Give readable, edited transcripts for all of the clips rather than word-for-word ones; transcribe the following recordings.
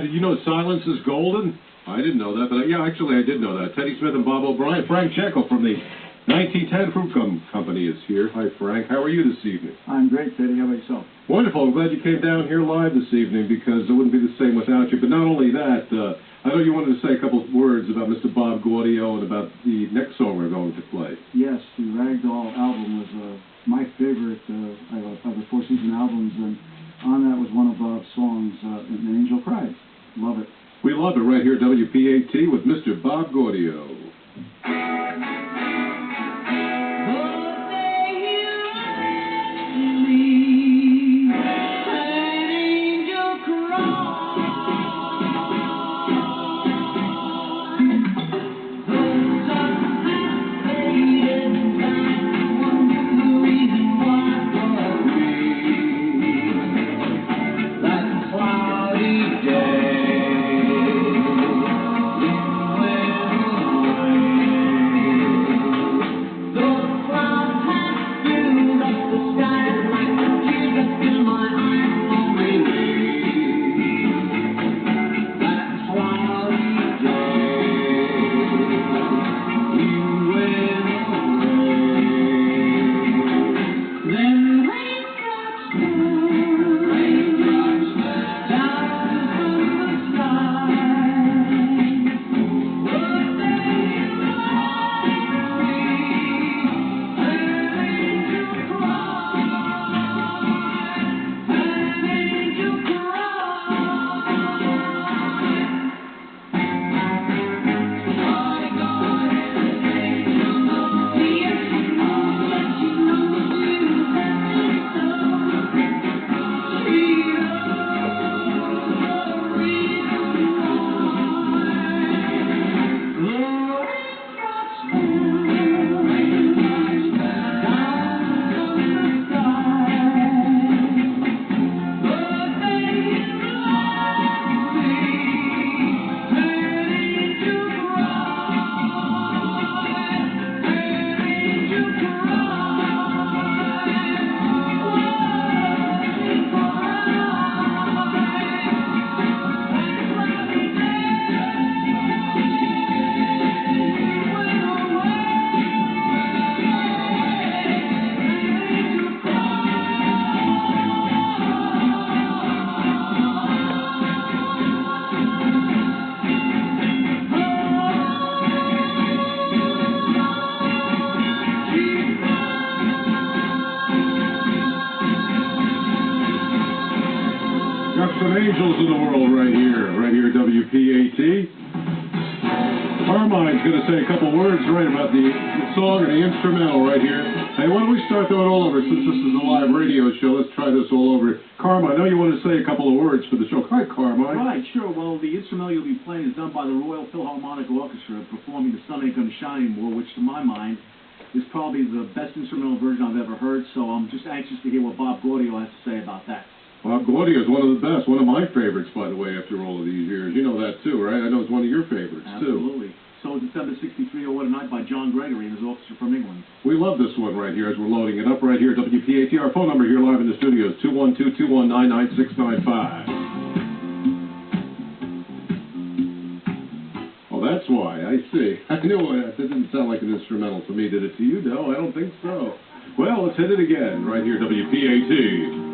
did you know silence is golden? I didn't know that, but yeah, actually I did know that. Teddy Smith and Bob O'Brien. Frank Checo from the 1910 Fruit Company is here. Hi, Frank. How are you this evening? I'm great, Teddy. How about yourself? Wonderful. I'm glad you came down here live this evening because it wouldn't be the same without you. But not only that, I know you wanted to say a couple of words about Mr. Bob Gaudio and about the next song we're going to play. Yes, the Ragdoll album was my favorite of the Four Season albums, and on that was one of Bob's songs, An Angel Cried. Love it. We love it right here at WPAT with Mr. Bob Gaudio. Got some angels in the world right here at WPAT. Carmine's going to say a couple words right about the song and the instrumental right here. Hey, why don't we start doing it all over since this is a live radio show? Let's try this all over. Carmine, I know you want to say a couple of words for the show. Hi, Carmine. Right, sure. Well, the instrumental you'll be playing is done by the Royal Philharmonic Orchestra, performing The Sun Ain't Gonna Shine Anymore, which to my mind is probably the best instrumental version I've ever heard, so I'm just anxious to hear what Bob Gaudio has to say about that. Bob Gaudio is one of the best, one of my favorites, by the way, after all of these years. You know that too, right? I know it's one of your favorites, Absolutely. So is December 63, Oh What a Night by John Gregory and his orchestra from England. We love this one right here as we're loading it up right here at WPAT. Our phone number here live in the studio is 212-219-9695. Oh, that's why. I see. I knew it. That didn't sound like an instrumental to me. Did it to you? No, I don't think so. Well, let's hit it again right here at WPAT.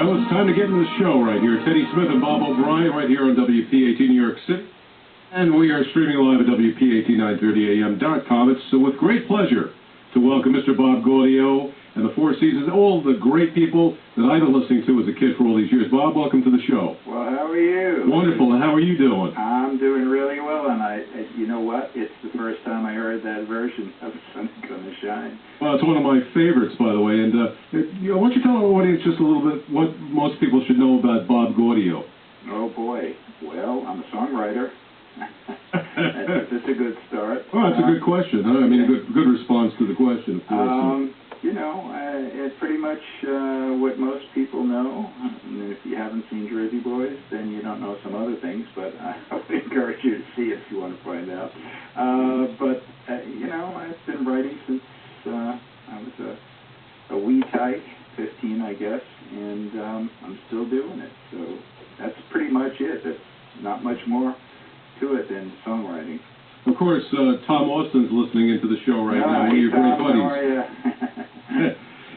Well, it's time to get into the show right here. Teddy Smith and Bob O'Brien right here on WPAT New York City. And we are streaming live at WPAT930am.com. It's with great pleasure to welcome Mr. Bob Gaudio and the Four Seasons, all the great people that I've been listening to as a kid for all these years. Bob, welcome to the show. Well, how are you? Wonderful. And how are you doing? I'm doing really well, and you know what? It's the first time I heard that version of Sun's Gonna Shine. Well, it's one of my favorites, by the way. And why don't you tell our audience just a little bit what most people should know about Bob Gaudio? Oh, boy. Well, I'm a songwriter. That's a good start. Well, that's a good question. Huh? I mean, a good response to the question, of course. You know, it's pretty much what most people know. And if you haven't seen Jersey Boys, then you don't know some other things, but I would encourage you to see it if you want to find out. You know, I've been writing since I was a wee tyke, 15, I guess, and I'm still doing it. So that's pretty much it. There's not much more to it than songwriting. Of course, Tom Austin's listening into the show right now, one of your great buddies. How are you?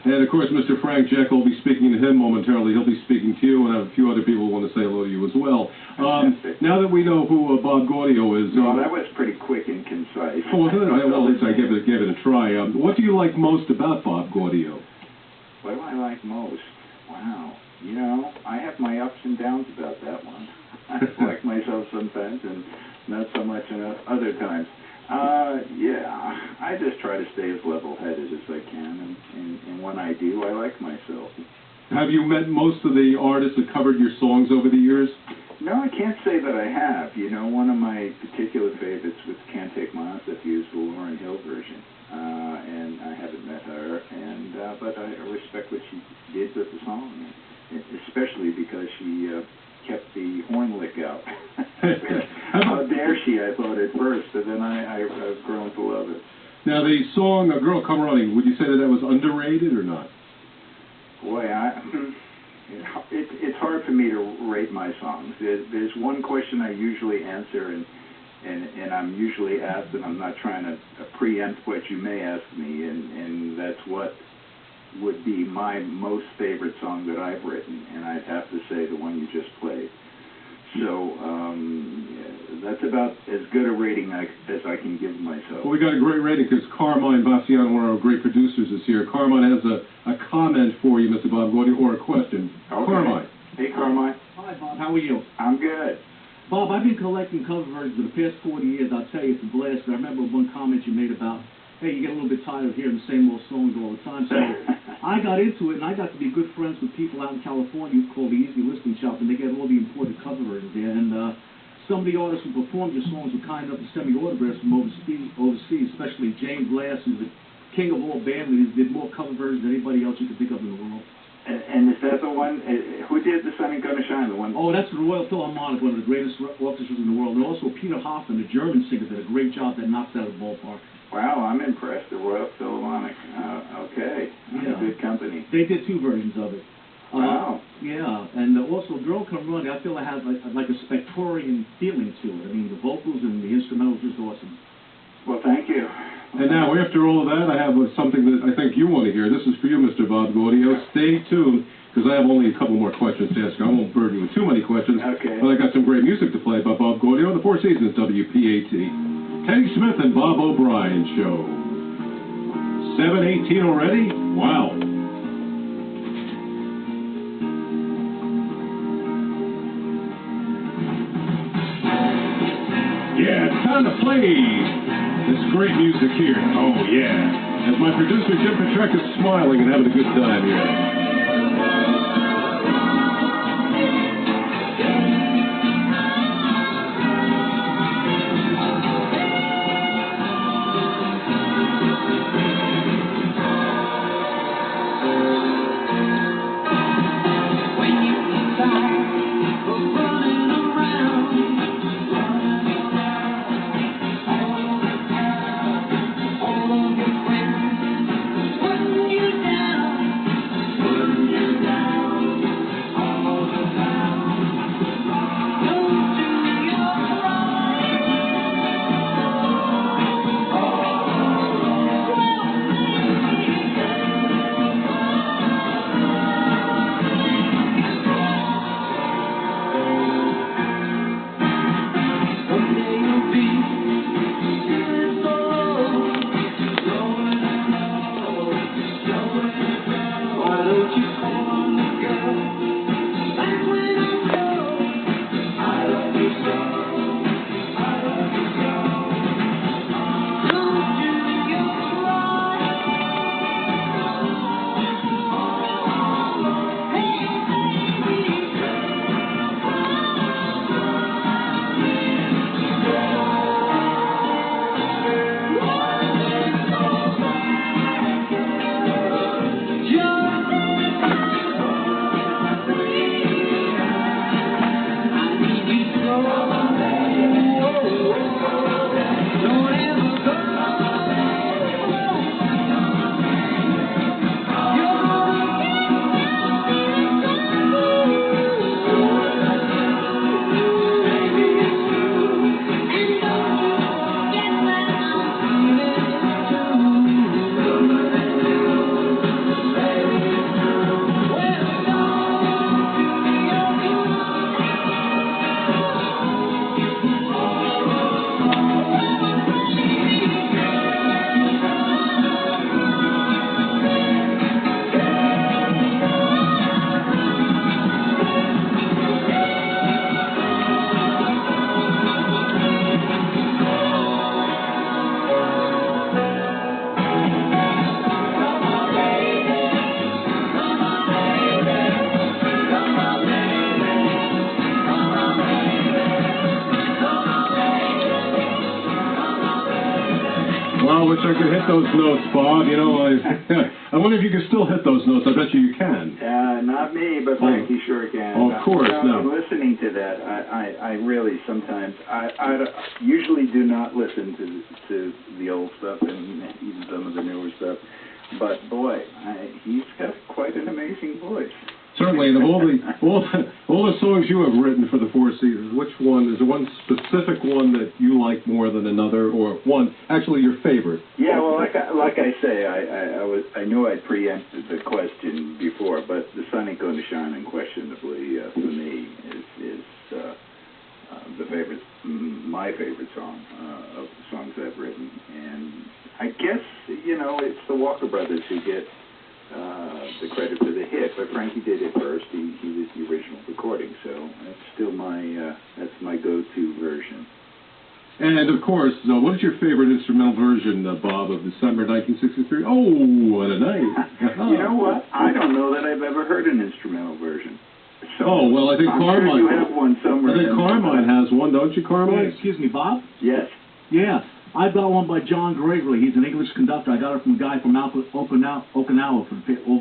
And, of course, Mr. Frank Jekyll will be speaking to him momentarily. He'll be speaking to you, and I have a few other people who want to say hello to you as well. Now that we know who Bob Gaudio is... Well, that was pretty quick and concise. Well, at least I gave it a try. What do you like most about Bob Gaudio? What do I like most? Wow. You know, I have my ups and downs about that one. I like myself sometimes and not so much other times. Yeah, I just try to stay as level-headed as I can, and when I do, I like myself. Have you met most of the artists that covered your songs over the years? No, I can't say that I have. You know, one of my particular favorites was Can't Take My Eyes Off You is the Lauryn Hill version, and I haven't met her, but I respect what she did with the song, especially because she kept the horn lick out. How dare she, I thought at first, but then I've grown to love it. Now, the song A Girl Come Running, would you say that was underrated or not? Boy, it's hard for me to rate my songs. There's one question I usually answer, and I'm usually asked, and I'm not trying to preempt what you may ask me, and that's what would be my most favorite song that I've written, and I'd have to say the one you just played. So that's about as good a rating as I can give myself. Well, we got a great rating because Carmine Bastiano, one of our great producers, is here. Carmine has a comment for you, Mr. Bob Gaudio, or a question. Okay. Carmine. Hey, Carmine. Hi, Bob. How are you? I'm good. Bob, I've been collecting cover versions for the past 40 years. I'll tell you, it's a blast. But I remember one comment you made about, hey, you get a little bit tired of hearing the same old songs all the time. So I got into it, and I got to be good friends with people out in California who call the Easy Listening Shop, and they get all the imported cover versions there. And some of the artists who performed your songs were kind enough to send me autographs from overseas, especially James Last, who's the king of all band leaders, did more cover versions than anybody else you could think of in the world. And is that the one, who did the Sun Ain't Gonna Shine, the one? Oh, that's the Royal Philharmonic, one of the greatest orchestras in the world. And also Peter Hoffman, the German singer, did a great job that knocks out of the ballpark. Wow, I'm impressed. The Royal Philharmonic. Okay. That's a good company. They did two versions of it. Wow. Yeah, and also Girl Come Running, I feel I have like a Spectorian feeling to it. I mean, the vocals and the instrumentals are just awesome. Well, thank you. And now, after all of that, I have something that I think you want to hear. This is for you, Mr. Bob Gaudio. Stay tuned, because I have only a couple more questions to ask you. I won't burden you with too many questions. Okay. But I got some great music to play by Bob Gaudio on the Four Seasons WPAT. Teddy Smith and Bob O'Brien Show. 7:18 already? Wow. Yeah, it's time to play this great music here. Oh, yeah. As my producer, Jim Petrecca, is smiling and having a good time here. wish I could hit those notes, Bob. You know, I wonder if you can still hit those notes. I bet you can. Not me, but Frankie sure can. Oh, of course, no. Listening to that, I really sometimes, I usually do not listen to the old stuff and even some of the newer stuff. But boy, he's got quite an amazing voice. Certainly, and of all the songs you have written for the Four Seasons, which one is there one specific one that you like more than another, or one actually your favorite? Yeah, well, like I say, I knew I'd preempted the question before, but "The Sun Ain't Gonna Shine" unquestionably for me is the favorite, my favorite song of the songs I've written, and I guess it's the Walker Brothers who get the credit for the hit, but Frankie did it first. He was the original recording, so that's still that's my go-to version. And of course, what is your favorite instrumental version, Bob, of December 1963? Oh, what a night! You know what? I don't know that I've ever heard an instrumental version. So oh well, I think Carmine. Sure you have one somewhere. I think Carmine has one, don't you, Carmine? Excuse me, Bob? Yes. Yeah. I got one by John Gregory. He's an English conductor. I got it from a guy from Okinawa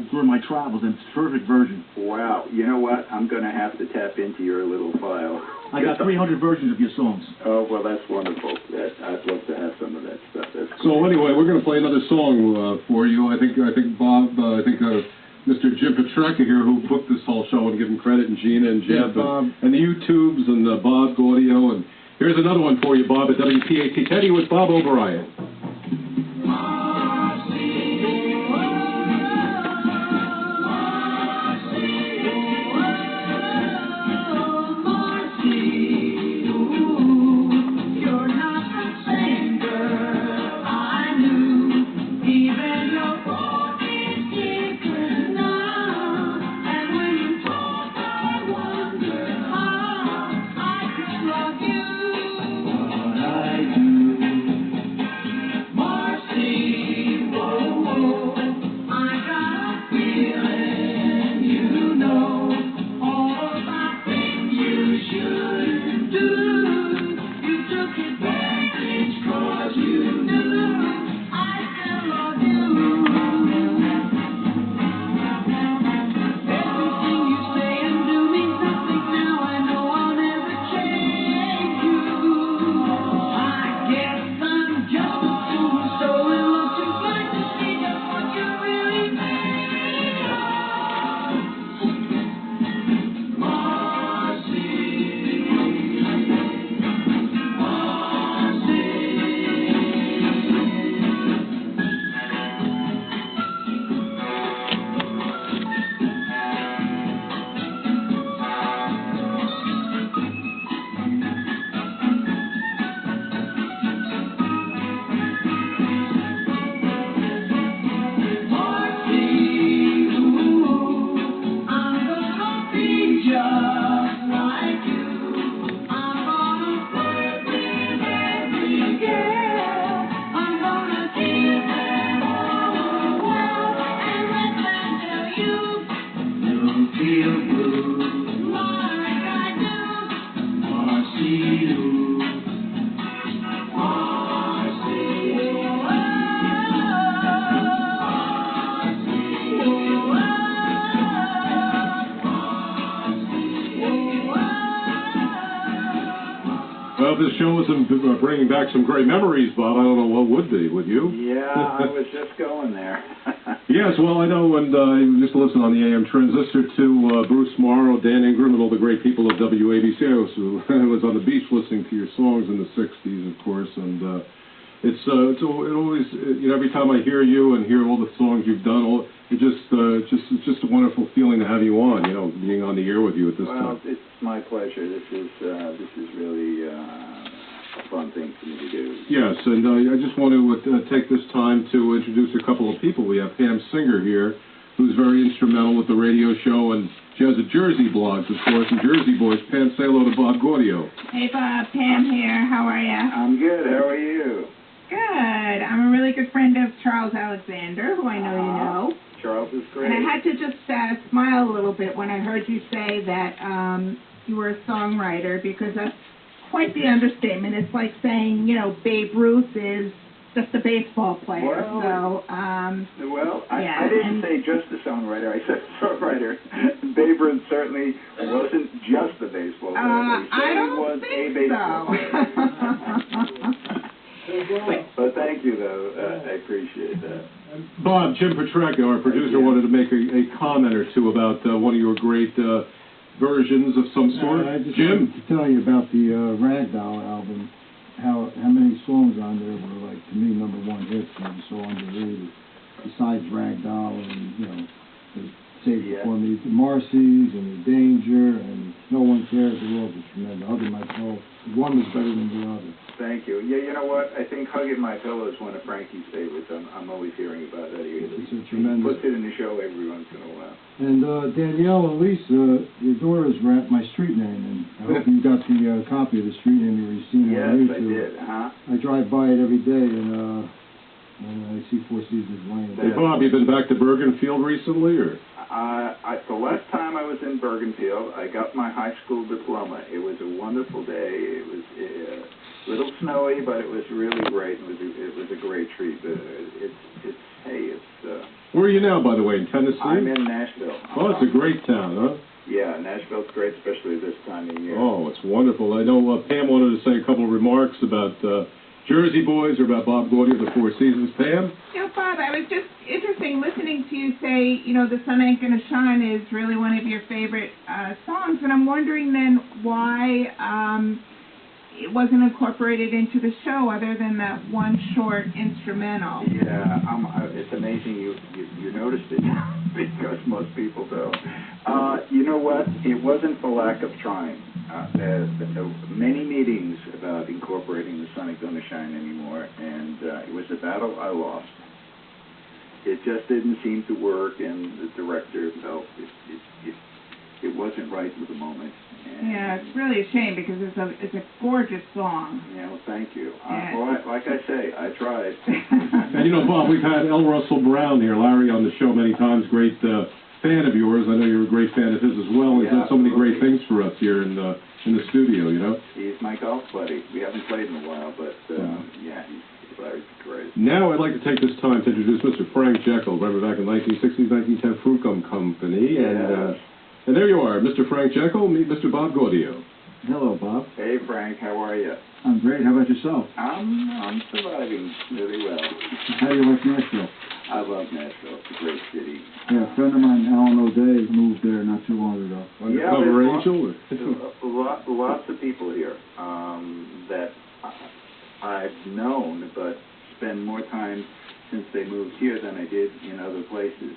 during my travels, and it's a terrific version. Wow. You know what? I'm going to have to tap into your little file. I got 300 versions of your songs. Oh, well, that's wonderful. I'd love to have some of that stuff. That's great. So anyway, we're going to play another song for you. I think Bob, Mr. Jim Petrecca here, who booked this whole show, and give him credit, and Gina and Jeb, and the YouTubes, and Bob Gaudio, and here's another one for you, Bob, at WPAT. Teddy with Bob O'Brien. Well, this show isn't bringing back some great memories, Bob. I don't know what would be. Would you? Yeah, I was just going there. Yes, well, I know, and you just listen on the AM transistor to Bruce Morrow, Dan Ingram, and all the great people of WABC. I was on the beach listening to your songs in the 60s, of course, and it always, every time I hear you and hear all the songs you've done, it's just a wonderful feeling to have you on, being on the air with you at this time. Well, it's my pleasure. This is really a fun thing for me to do. Yes, and I just want to take this time to introduce a couple of people. We have Pam Singer here, who's very instrumental with the radio show, and she has a Jersey blog, of course, and Jersey Boys. Pam, say hello to Bob Gaudio. Hey, Bob. Pam here. How are you? I'm good. How are you? Good. I'm a really good friend of Charles Alexander, who I know you know. Charles is great. And I had to just smile a little bit when I heard you say that you were a songwriter, because that's quite the understatement. It's like saying, Babe Ruth is just a baseball player. Well, So, I yeah, didn't and- say just a songwriter. I said songwriter. Babe Ruth certainly wasn't just a baseball player. But he I certainly don't was a think baseball so. player. But thank you, though. I appreciate that. Bob, Jim Petrecca, our producer, wanted to make a comment or two about one of your great versions of some sort. I just Jim? wanted to tell you about the Ragdoll album, how many songs on there were, like, to me, #1 hits and so underrated, besides Ragdoll and, you know, the Save It For Me, the Marcy's and the Danger and No One Cares, the world was tremendous. Hugging My Pillow, one was better than the other. Thank you. Yeah, you know what? I think Hugging My Pillow is one of Frankie's favorites. I'm always hearing about that. He tremendous. puts it in the show every once in a while. And Danielle and Lisa, your daughters rap my street name, and I hope you got the copy of the street name you received on Yes, YouTube. I did. Huh? I drive by it every day, and I see Four Seasons Lane. Hey, Bob, you been back to Bergenfield recently, or? The last time I was in Bergenfield, I got my high school diploma. It was a wonderful day. It was a little snowy, but it was really great. It was a great treat. Where are you now, by the way, in Tennessee? I'm in Nashville. Oh, it's a great town, huh? Yeah, Nashville's great, especially this time of year. Oh, it's wonderful. I know Pam wanted to say a couple of remarks about Jersey Boys or about Bob Gaudio, the Four Seasons. Pam? You know, Bob, I was just interesting listening to you say, you know, The Sun Ain't Gonna Shine is really one of your favorite songs, and I'm wondering then why it wasn't incorporated into the show other than that one short instrumental. Yeah, it's amazing you noticed it because most people don't. You know what? It wasn't for lack of trying. There many meetings about incorporating The Sun Ain't Gonna Shine anymore, and it was a battle I lost. It just didn't seem to work, and the director felt it wasn't right for the moment. And Yeah, it's really a shame because it's a gorgeous song. yeah, well, thank you. Yeah. Well, like I say, I tried. And you know, Bob, we've had L. Russell Brown here, Larry, on the show many times. Great fan of yours. I know you're a great fan of his as well. He's done so many great things for us here in the studio, you know. He's my golf buddy. We haven't played in a while, but yeah, Larry's great. Now I'd like to take this time to introduce Mr. Frank Jekyll, remember back in 1960s, 1910 Fruitcomb Company. Yes. And there you are, Mr. Frank Jekyll, meet Mr. Bob Gaudio. Hello, Bob. Hey, Frank, how are you? I'm great. How about yourself? I'm surviving really well. How do you like Nashville? I love Nashville. It's a great city. Yeah, a friend of mine, Alan O'Day, moved there not too long ago. Undercover there's Angel? Lots of people here that I've known, but spend more time since they moved here than I did in other places.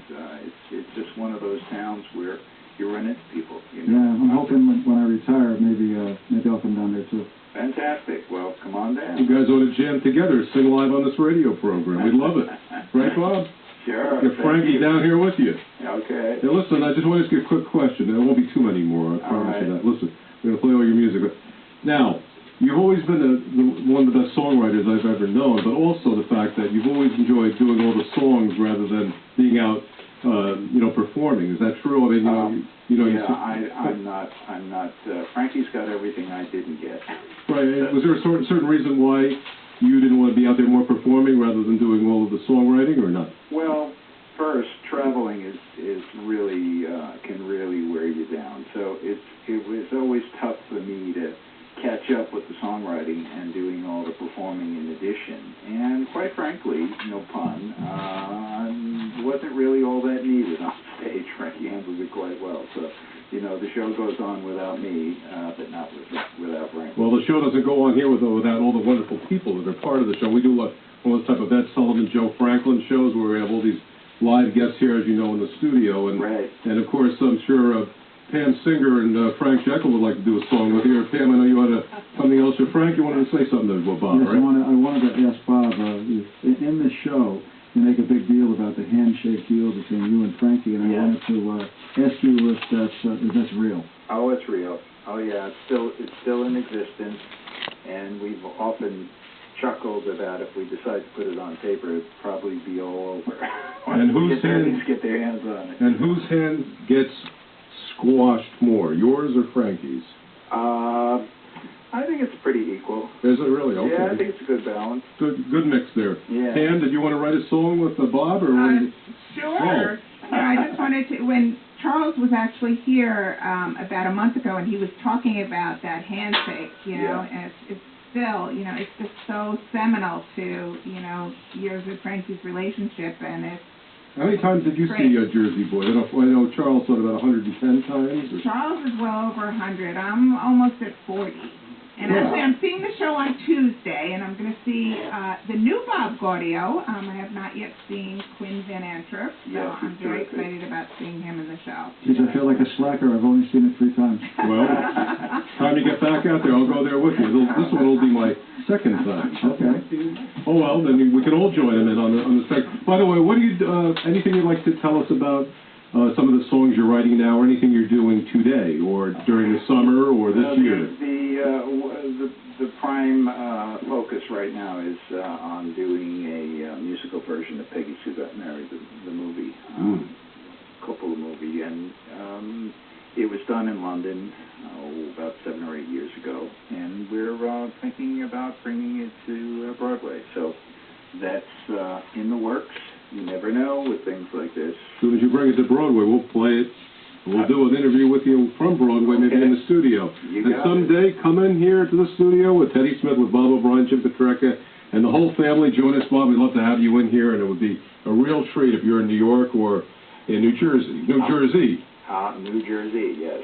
It's just one of those towns where you run into people. You know? Yeah, I'm hoping when I retire, maybe I'll come down there too. Fantastic. Well, come on down. You guys ought to jam together, sing live on this radio program. We'd love it. Right, Bob? Sure. Get Frankie down here with you. Okay. Now, listen, I just want to ask you a quick question. There won't be too many more, I promise you that. Listen, we're going to play all your music. Now, you've always been one of the best songwriters I've ever known, but also the fact that you've always enjoyed doing all the songs rather than being out, performing. Is that true? I mean, I'm not. Frankie's got everything I didn't get. Right. Was there a certain reason why you didn't want to be out there more performing rather than doing all of the songwriting, or not? Well, first, traveling is really can really wear you down. So it was always tough for me to catch up with the songwriting and doing all the performing in addition. And quite frankly, no pun, wasn't really all that needed on stage. Frankie handled it quite well. So, the show goes on without me, but not without Frankie. Well, the show doesn't go on here without all the wonderful people that are part of the show. We do one of those type of Ed Sullivan, Joe Franklin shows where we have all these live guests here, as you know, in the studio. And, right. And of course, I'm sure Pam Singer and Frank Jekyll would like to do a song with you. Or Pam, I know you had something else. Or Frank, you wanted to say something to Bob, yes, right? I wanted to ask Bob, in the show, you make a big deal about the handshake deal between you and Frankie, and I wanted to ask you if that's real. Oh, it's real. Oh, yeah, it's still in existence, and we've often chuckled about if we decide to put it on paper, it'd probably be all over. And whose hand get their hands on it? And whose hand gets squashed more, yours or Frankie's? I think it's pretty equal. Is it really? Okay. Yeah, I think it's a good balance. Good mix there. Yeah. Dan, did you want to write a song with Bob, or? Sure. I just wanted to, when Charles was actually here about a month ago, and he was talking about that handshake, you know, and it's still, you know, it's just so seminal to, you know, years of Frankie's relationship, and it's How many times did you see Jersey Boy? I know Charles said about 110 times. Or? Charles is well over 100. I'm almost at 40. And actually, I'm seeing the show on Tuesday, and I'm going to see the new Bob Gaudio. I have not yet seen Quinn Van Antwerp, so I'm very excited about seeing him in the show. Geez, I feel like a slacker. I've only seen it 3 times. Well, time to get back out there. I'll go there with you. This one will be my second time. Okay. Oh, well, then we can all join him in on the second. By the way, what do you, anything you'd like to tell us about some of the songs you're writing now, or anything you're doing today, or during the summer, or this year? The prime focus right now is on doing a musical version of Peggy Sue Got Married, the movie, Coppola movie, and it was done in London about 7 or 8 years ago, and we're thinking about bringing it to Broadway. So that's in the works. You never know with things like this. As soon as you bring it to Broadway, we'll play it. We'll do an interview with you from Broadway, maybe in the studio. And someday, come in here to the studio with Teddy Smith, with Bob O'Brien, Jim Petrecca, and the whole family. Join us, Bob. We'd love to have you in here, and it would be a real treat if you're in New York or in New Jersey. New Jersey, yes.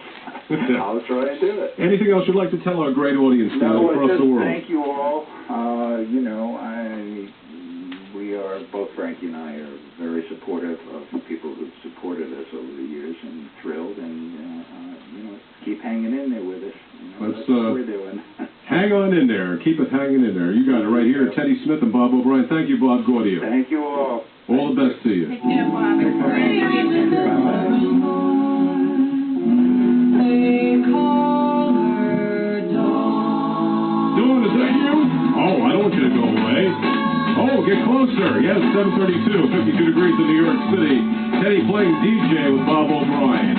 I'll try to do it. Anything else you'd like to tell our great audience across the world? Thank you all. You know, we are, both Frankie and I are very supportive of the people who've supported us over the years, and thrilled, and you know, keep hanging in there with us. You know, that's what we're doing. Hang on in there. Keep it hanging in there. You got it right here. Teddy Smith and Bob O'Brien. Thank you, Bob Gaudio. Thank you all. All the best to you. Take care, Bob. Dawn, is that you? Oh, I don't want you to go away. Oh, get closer. Yes, 7:32, 52 degrees in New York City. Teddy playing DJ with Bob O'Brien.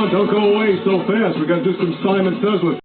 Don't go away so fast. We got to do some Simon Says with